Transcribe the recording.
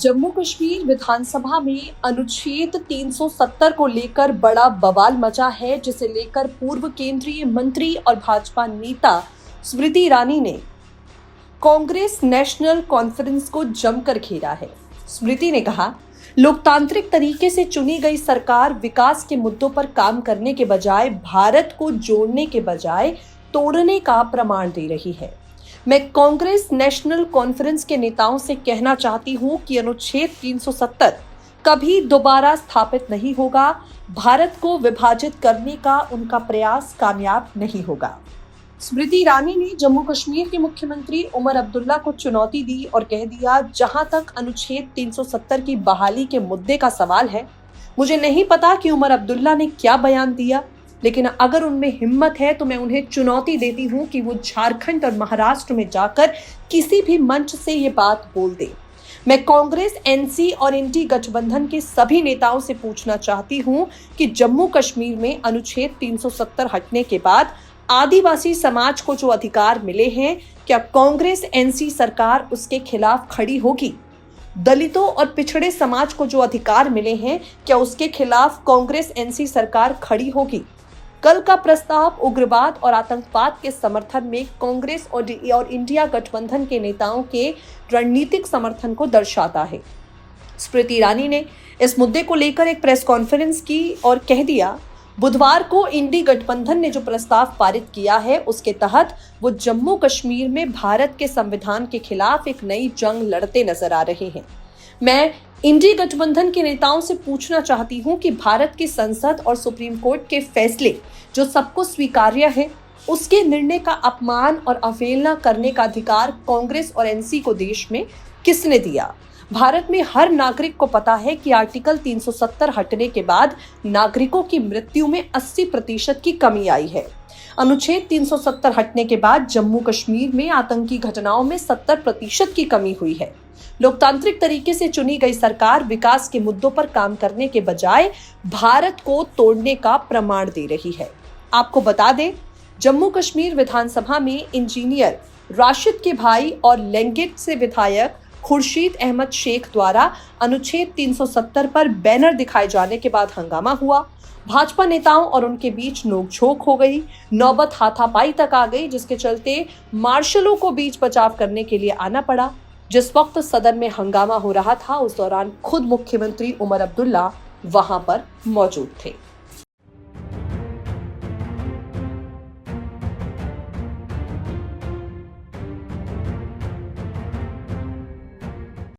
जम्मू कश्मीर विधानसभा में अनुच्छेद 370 को लेकर बड़ा बवाल मचा है, जिसे लेकर पूर्व केंद्रीय मंत्री और भाजपा नेता स्मृति ईरानी ने कांग्रेस नेशनल कॉन्फ्रेंस को जमकर घेरा है। स्मृति ने कहा, लोकतांत्रिक तरीके से चुनी गई सरकार विकास के मुद्दों पर काम करने के बजाय भारत को जोड़ने के बजाय तोड़ने का प्रमाण दे रही है। मैं कांग्रेस नेशनल कॉन्फ्रेंस के नेताओं से कहना चाहती हूं कि अनुच्छेद 370 कभी दोबारा स्थापित नहीं होगा। भारत को विभाजित करने का उनका प्रयास कामयाब नहीं होगा। स्मृति ईरानी ने जम्मू कश्मीर के मुख्यमंत्री उमर अब्दुल्ला को चुनौती दी और कह दिया, जहां तक अनुच्छेद 370 की बहाली के मुद्दे का सवाल है, मुझे नहीं पता कि उमर अब्दुल्ला ने क्या बयान दिया, लेकिन अगर उनमें हिम्मत है तो मैं उन्हें चुनौती देती हूं कि वो झारखंड और महाराष्ट्र में जाकर किसी भी मंच से ये बात बोल दे। मैं कांग्रेस, एनसी और इंडी गठबंधन के सभी नेताओं से पूछना चाहती हूं कि जम्मू कश्मीर में अनुच्छेद 370 हटने के बाद आदिवासी समाज को जो अधिकार मिले हैं, क्या कांग्रेस एनसी सरकार उसके खिलाफ खड़ी होगी? दलितों और पिछड़े समाज को जो अधिकार मिले हैं, क्या उसके खिलाफ कांग्रेस एनसी सरकार खड़ी होगी? कल का प्रस्ताव उग्रवाद और आतंकवाद के समर्थन में कांग्रेस और इंडिया गठबंधन के नेताओं के रणनीतिक समर्थन को दर्शाता है। स्मृति ईरानी ने इस मुद्दे को लेकर एक प्रेस कॉन्फ्रेंस की और कह दिया, बुधवार को इंडी गठबंधन ने जो प्रस्ताव पारित किया है, उसके तहत वो जम्मू कश्मीर में भारत के संविधान के खिलाफ एक नई जंग लड़ते नजर आ रहे हैं। मैं इंडी गठबंधन के नेताओं से पूछना चाहती हूं कि भारत की संसद और सुप्रीम कोर्ट के फैसले जो सबको स्वीकार्य है, उसके निर्णय का अपमान और अवहेलना करने का अधिकार कांग्रेस और एनसी को देश में किसने दिया? भारत में हर नागरिक को पता है कि आर्टिकल 370 हटने के बाद नागरिकों की मृत्यु में 80% की कमी आई है। अनुच्छेद 370 हटने के बाद जम्मू कश्मीर में आतंकी घटनाओं में 70% की कमी हुई है। लोकतांत्रिक तरीके से चुनी गई सरकार विकास के मुद्दों पर काम करने के बजाय भारत को तोड़ने का प्रमाण दे रही है। आपको बता दें, जम्मू कश्मीर विधानसभा में इंजीनियर राशिद के भाई और लेंगिट से विधायक खुर्शीद अहमद शेख द्वारा अनुच्छेद 370 पर बैनर दिखाए जाने के बाद हंगामा हुआ। भाजपा नेताओं और उनके बीच नोकझोंक हो गई, नौबत हाथापाई तक आ गई, जिसके चलते मार्शलों को बीच बचाव करने के लिए आना पड़ा। जिस वक्त सदन में हंगामा हो रहा था, उस दौरान खुद मुख्यमंत्री उमर अब्दुल्ला वहां पर मौजूद थे।